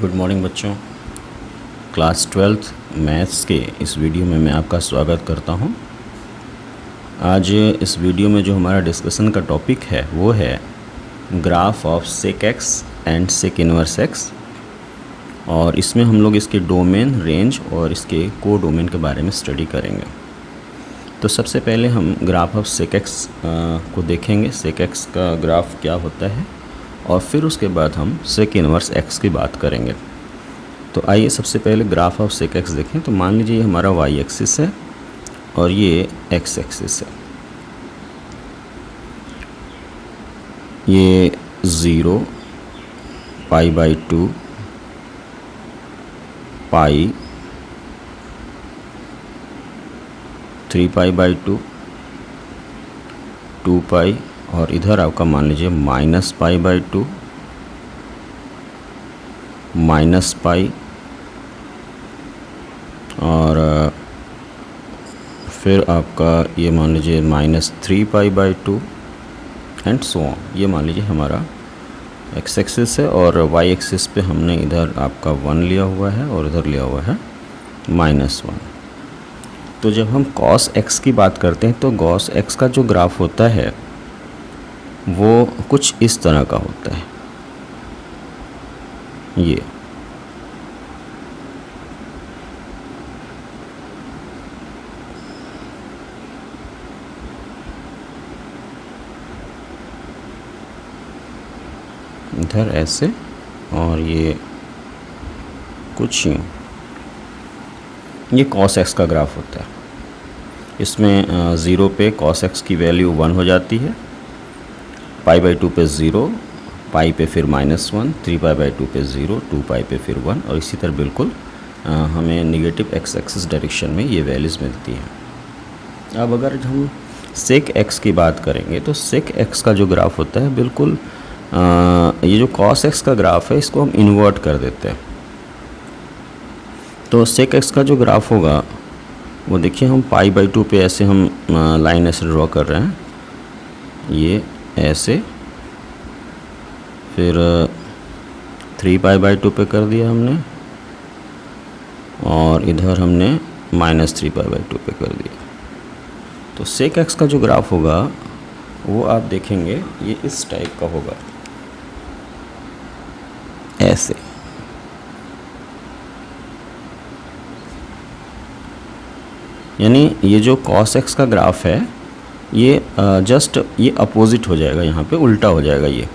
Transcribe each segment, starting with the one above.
Good morning बच्चों। Class 12th maths के इस वीडियो में मैं आपका स्वागत करता हूं। आज इस वीडियो में जो हमारा डिस्कशन का टॉपिक है वो है graph of sec x and sec inverse x, और इसमें हम लोग इसके डोमेन, रेंज और इसके को डोमेन के बारे में स्टडी करेंगे। तो सबसे पहले हम ग्राफ ऑफ सेक एक्स को देखेंगे, सेक एक्स का ग्राफ क्या होता है, और फिर उसके बाद हम सेक इनवर्स एक्स की बात करेंगे। तो आइए सबसे पहले ग्राफ ऑफ सेक एक्स देखें। तो मान लीजिए ये हमारा वाई एक्सिस है और ये एक्स एक्सिस है। ये 0, π/2, पाई, 3π/2, 2π, और इधर आपका मान लीजिए -π/2, -π, और फिर आपका ये मान लीजिए -3π/2 एंड सो ऑन। ये मान लीजिए हमारा एक्स एक्सिस है, और वाई एक्सिस पे हमने इधर आपका 1 लिया हुआ है और इधर लिया हुआ है -1। तो जब हम cos x की बात करते हैं तो cos x का जो ग्राफ होता है वो कुछ इस तरह का होता है। ये इधर ऐसे, और ये कुछ यूँ। ये cos x का ग्राफ होता है। इसमें 0 पे cos x की वैल्यू 1 हो जाती है, π/2 पे 0, पाई पे फिर -1, 3π/2 पे 0, 2π पे फिर 1, और इसी तरह बिल्कुल हमें निगेटिव एक्स एक्सिस डायरेक्शन में ये वैल्यूज़ मिलती हैं। अब अगर हम सेक एक्स की बात करेंगे तो सेक एक्स का जो ग्राफ होता है बिल्कुल ये जो cos x का ग्राफ है इसको हम इन्वर्ट कर देते हैं। तो सेक एक्स का जो ग्राफ होगा वो देखिए, हम π/2 पे ऐसे हम लाइन ऐसे ड्रॉ कर रहे हैं, ये ऐसे, फिर 3π/2 पे कर दिया हमने, और इधर हमने -3π/2 पे कर दिया। तो सेक एक्स का जो ग्राफ होगा वो आप देखेंगे ये इस टाइप का होगा, ऐसे। यानी ये जो cos x का ग्राफ है ये जस्ट ये अपोजिट हो जाएगा, यहाँ पे उल्टा हो जाएगा। ये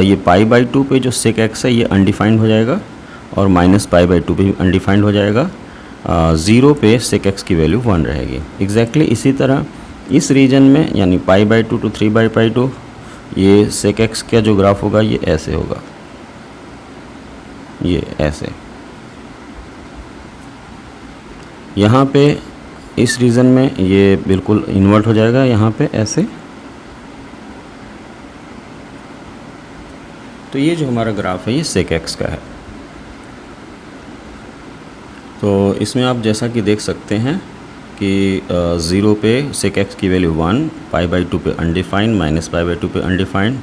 ये π/2 पे जो सेक x है ये अनडिफाइंड हो जाएगा, और -π/2 पे भी अनडिफाइंड हो जाएगा। 0 पे सेक x की वैल्यू 1 रहेगी। एग्जैक्टली इसी तरह इस रीजन में, यानी π/2 टू 3π/2, ये सेक x का जो ग्राफ होगा ये ऐसे होगा, ये ऐसे। यहाँ पे इस रीजन में ये बिल्कुल इन्वर्ट हो जाएगा, यहाँ पे ऐसे। तो ये जो हमारा ग्राफ है ये सेक एक्स का है। तो इसमें आप जैसा कि देख सकते हैं कि 0 पे सेक एक्स की वैल्यू 1, π/2 पे अनडिफाइंड, -π/2 पे अनडिफाइंड,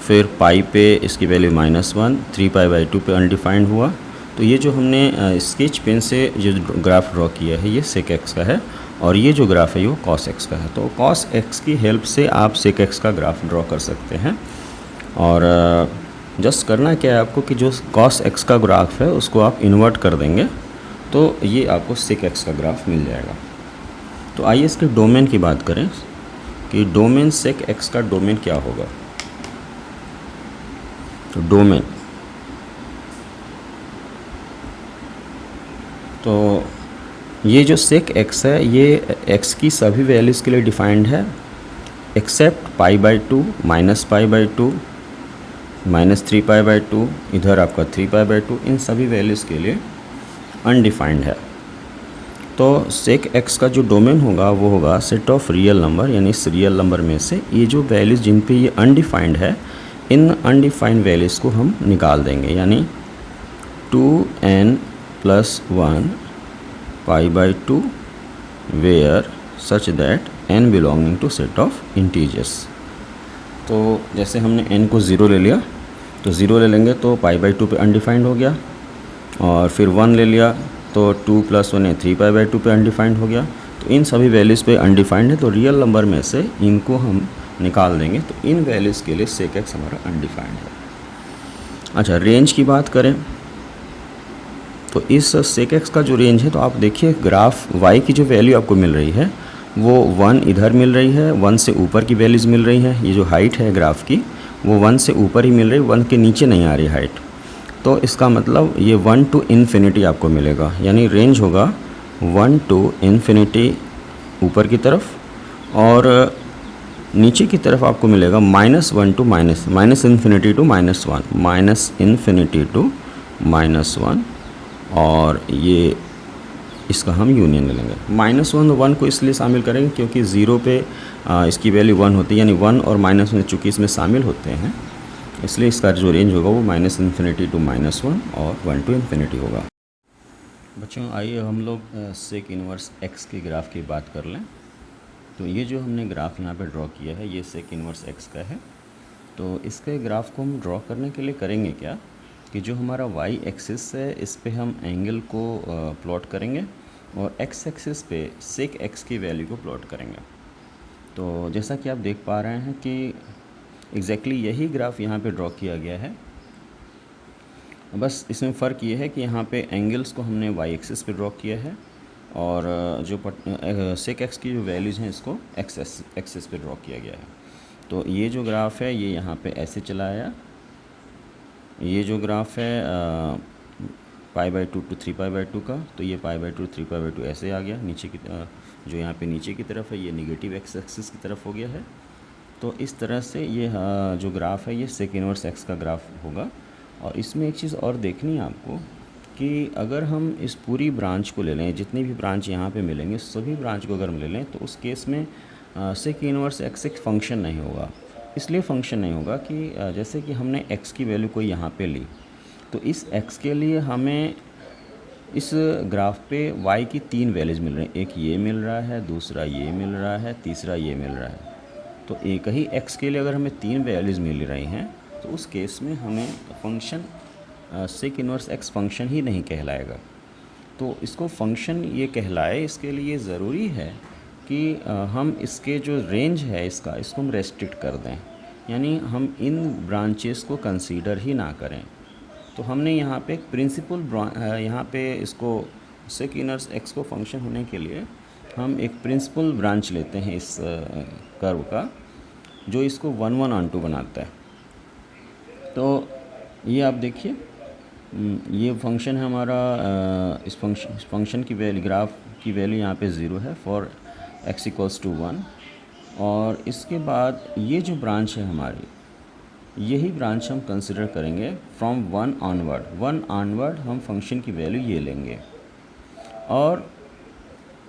फिर पाई पे इसकी वैल्यू -1, 3π/2 पे अनडिफाइंड हुआ। तो ये जो हमने स्केच पेन से जो ग्राफ ड्रॉ किया है ये सेक एक्स का है, और ये जो ग्राफ है वो cos x का है। तो cos x की हेल्प से आप सेक x का ग्राफ ड्रॉ कर सकते हैं। और जस्ट करना क्या है आपको कि जो cos x का ग्राफ है उसको आप इन्वर्ट कर देंगे तो ये आपको सेक x का ग्राफ मिल जाएगा। तो आइए इसके डोमेन की बात करें कि डोमेन सेक x का डोमेन क्या होगा। तो डोमेन, तो ये जो सेक x है ये x की सभी वैल्यूज़ के लिए डिफाइंड है एक्सेप्ट π/2, -π/2, -3π/2, इधर आपका 3π/2, इन सभी वैल्यूज़ के लिए अनडिफाइंड है। तो सेक x का जो डोमेन होगा वो होगा सेट ऑफ रियल नंबर, यानी इस रियल नंबर में से ये जो वैल्यूज़ जिन पे ये अनडिफाइंड है इन अनडिफाइंड वैल्यूज़ को हम निकाल देंगे, यानी 2n + 1 π/2 where such that n belonging to set of integers। तो जैसे हमने n को 0 ले लिया तो 0 ले लेंगे तो π/2 पे अनडिफाइंड हो गया, और फिर 1 ले लिया तो 2 + 1 है 3π/2 पे अनडिफाइंड हो गया। तो इन सभी वैल्यूज़ पे अनडिफाइंड है, तो रियल नंबर में से इनको हम निकाल देंगे। तो इन वैल्यूज़ के लिए sec x हमारा अनडिफाइंड है। अच्छा, रेंज की बात करें तो इस sec x का जो रेंज है, तो आप देखिए ग्राफ y की जो वैल्यू आपको मिल रही है वो 1 इधर मिल रही है, 1 से ऊपर की वैल्यूज़ मिल रही है। ये जो हाइट है ग्राफ की वो 1 से ऊपर ही मिल रही है, 1 के नीचे नहीं आ रही हाइट। तो इसका मतलब ये 1 to इन्फिनिटी आपको मिलेगा, यानी रेंज होगा 1 to इन्फिनिटी ऊपर की तरफ, और नीचे की तरफ आपको मिलेगा -1 to minus infinity to -1, minus infinity to -1, और ये इसका हम यूनियन ले लेंगे। -1 1 को इसलिए शामिल करेंगे क्योंकि 0 पे इसकी वैल्यू 1 होती है, यानी 1 और -1 चूँकि इसमें शामिल होते हैं, इसलिए इसका जो रेंज होगा वो -इन्फिनिटी टू -1 और 1 to इन्फिनिटी होगा। बच्चों, आइए हम लोग सेक इन्वर्स x के ग्राफ की बात कर लें। तो ये जो हमने ग्राफ यहाँ पे ड्रॉ किया है ये सेक इन्वर्स x का है। तो इसके ग्राफ को हम ड्रॉ करने के लिए करेंगे क्या कि जो हमारा y एक्सिस है इस पे हम एंगल को प्लॉट करेंगे, और x एक्सिस पे सेक x की वैल्यू को प्लॉट करेंगे। तो जैसा कि आप देख पा रहे हैं कि एग्जैक्टली यही ग्राफ यहाँ पे ड्रॉ किया गया है, बस इसमें फ़र्क ये है कि यहाँ पे एंगल्स को हमने y एक्सिस पे ड्रॉ किया है, और जो सेक x की जो वैल्यूज़ हैं इसको x एक्सिस पे ड्रॉ किया गया है। तो ये जो ग्राफ है ये यहाँ पे ऐसे चला आया, ये जो ग्राफ है π/2 to 3π/2 का, तो ये π/2 3π/2 ऐसे आ गया नीचे की, जो यहाँ पे नीचे की तरफ है ये नेगेटिव x एक्सिस की तरफ हो गया है। तो इस तरह से ये जो ग्राफ है ये सेक इन्वर्स x का ग्राफ होगा। और इसमें एक चीज़ और देखनी है आपको कि अगर हम इस पूरी ब्रांच को ले लें, जितनी भी ब्रांच यहाँ पे मिलेंगे सभी ब्रांच को अगर हम ले लें, तो उस केस में सेक इन्वर्स x एक फ़ंक्शन नहीं होगा। इसलिए फ़ंक्शन नहीं होगा कि जैसे कि हमने x की वैल्यू कोई यहाँ पे ली, तो इस x के लिए हमें इस ग्राफ पे y की 3 वैल्यूज़ मिल रही हैं। एक ये मिल रहा है, दूसरा ये मिल रहा है, तीसरा ये मिल रहा है। तो एक ही x के लिए अगर हमें 3 वैल्यूज़ मिल रही हैं, तो उस केस में हमें function sec inverse x function ही नहीं कहलाएगा। तो इसको फंक्शन ये कहलाए, इसके लिए ज़रूरी है कि हम इसके जो रेंज है इसको हम रेस्ट्रिक्ट कर दें, यानी हम इन ब्रांचेस को कंसीडर ही ना करें। तो हमने यहाँ पे एक प्रिंसिपल यहाँ पे इसको सेक इन्वर्स x को फंक्शन होने के लिए हम एक प्रिंसिपल ब्रांच लेते हैं इस कर्व का, जो इसको 1 1 ऑन 2 बनाता है। तो ये आप देखिए, ये फंक्शन है हमारा, इस फंक्शन की वैल्यू, ग्राफ की वैल्यू यहाँ पे 0 है फॉर x = 1, और इसके बाद ये जो ब्रांच है हमारी, यही ब्रांच हम कंसिडर करेंगे फ्रॉम 1 ऑनवर्ड हम फंक्शन की वैल्यू ये लेंगे, और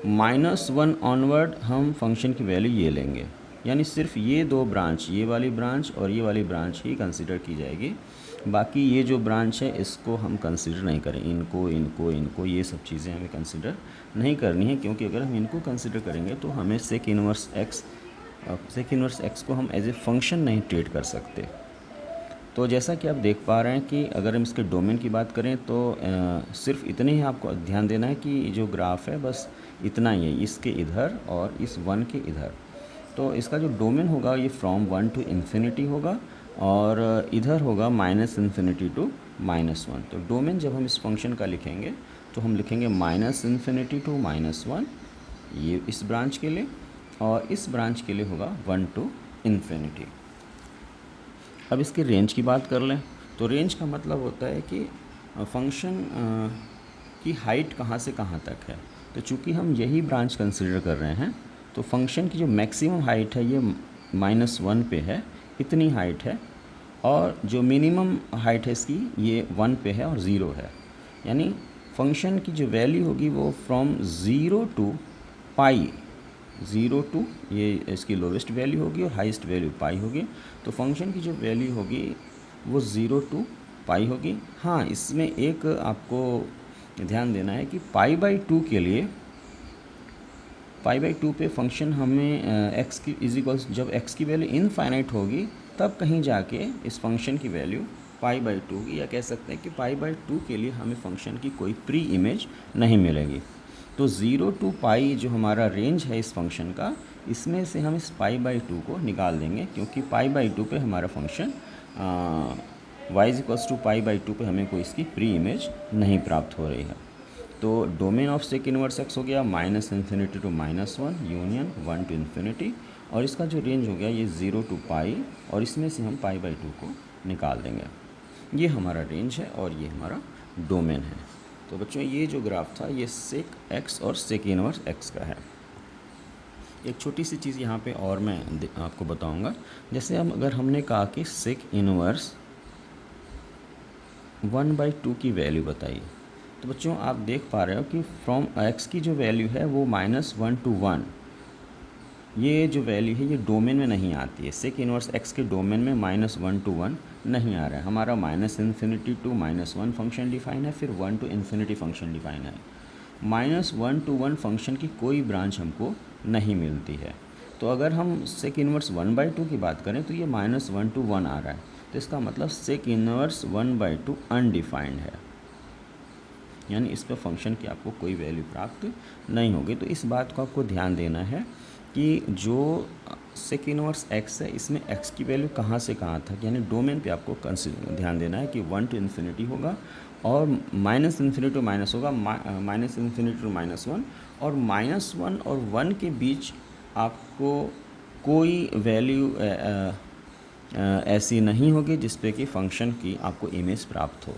-1 ऑनवर्ड हम फंक्शन की वैल्यू ये लेंगे। यानी सिर्फ ये दो ब्रांच, ये वाली ब्रांच और ये वाली ब्रांच ही कंसिडर की जाएगी। बाकी ये जो ब्रांच है इसको हम कंसिडर नहीं करें, इनको ये सब चीज़ें हमें कंसिडर नहीं करनी है, क्योंकि अगर हम इनको कंसिडर करेंगे तो हमें सेक इन्वर्स x को हम एज ए फंक्शन नहीं ट्रीट कर सकते। तो जैसा कि आप देख पा रहे हैं कि अगर हम इसके डोमेन की बात करें तो सिर्फ इतने ही आपको ध्यान देना है कि जो ग्राफ है बस इतना ही है, इसके इधर और इस 1 के इधर। तो इसका जो डोमेन होगा ये फ्रॉम 1 to इन्फिनिटी होगा, और इधर होगा -इन्फिनिटी टू -1। तो डोमेन जब हम इस फंक्शन का लिखेंगे तो हम लिखेंगे -इन्फिनिटी टू -1, ये इस ब्रांच के लिए, और इस ब्रांच के लिए होगा 1 to इन्फिनिटी। अब इसकी रेंज की बात कर लें तो रेंज का मतलब होता है कि फंक्शन की हाइट कहाँ से कहाँ तक है। तो चूँकि हम यही ब्रांच कंसिडर कर रहे हैं, तो फंक्शन की जो मैक्सिमम हाइट है ये -1 पे है, इतनी हाइट है, और जो मिनिमम हाइट है इसकी ये 1 पे है और 0 है। यानी फंक्शन की जो वैल्यू होगी वो फ्रॉम 0 to पाई, 0 to ये इसकी लोवेस्ट वैल्यू होगी और हाईएस्ट वैल्यू पाई होगी। तो फंक्शन की जो वैल्यू होगी वो 0 to पाई होगी। हाँ, इसमें एक आपको ध्यान देना है कि π/2 के लिए, π/2 पे फंक्शन हमें जब x की वैल्यू इनफाइनाइट होगी तब कहीं जाके इस फंक्शन की वैल्यू पाई बाई टू की, या कह सकते हैं कि पाई बाई टू के लिए हमें फंक्शन की कोई प्री इमेज नहीं मिलेगी। तो 0 टू पाई जो हमारा रेंज है इस फंक्शन का, इसमें से हम इस पाई बाई टू को निकाल देंगे, क्योंकि पाई बाई टू पे हमारा function y equals to pi by two पर हमें कोई इसकी प्री इमेज नहीं प्राप्त हो रही है। तो domain of sec inverse x हो गया -∞ टू -1 यूनियन 1 टू इन्फिनिटी, और इसका जो रेंज हो गया ये 0 टू पाई, और इसमें से हम पाई बाई टू को निकाल देंगे। ये हमारा रेंज है और ये हमारा डोमेन है। तो बच्चों ये जो ग्राफ था ये सेक एक्स और सेक इनवर्स एक्स का है। एक छोटी सी चीज़ यहाँ पे और मैं आपको बताऊँगा, जैसे अगर हमने कहा कि सेक इनवर्स 1/2 की वैल्यू बताइए, तो बच्चों आप देख पा रहे हो कि फ्रॉम x की जो वैल्यू है वो -1 to 1, ये जो वैल्यू है ये डोमेन में नहीं आती है। सेक इनवर्स x के डोमेन में -1 to 1 नहीं आ रहा है। हमारा -∞ to -1 फंक्शन डिफाइन है, फिर 1 to इन्फिनिटी फंक्शन डिफाइन है। -1 to 1 फंक्शन की कोई ब्रांच हमको नहीं मिलती है। तो अगर हम सेक इनवर्स 1/2 की बात करें तो ये -1 to 1 आ रहा है, तो इसका मतलब सेक इनवर्स 1/2 अनडिफाइंड है, यानी इस पर फंक्शन की आपको कोई वैल्यू प्राप्त नहीं होगी। तो इस बात को आपको ध्यान देना है कि जो सेक इनवर्स एक्स है इसमें एक्स की वैल्यू कहाँ से कहाँ तक, यानी डोमेन पे आपको ध्यान देना है कि 1 to इन्फिनिटी होगा, और -∞ to माइनस होगा, -∞ to -1, और -1 और 1 के बीच आपको कोई वैल्यू ऐसी नहीं होगी जिस पे कि फ़ंक्शन की आपको इमेज प्राप्त हो।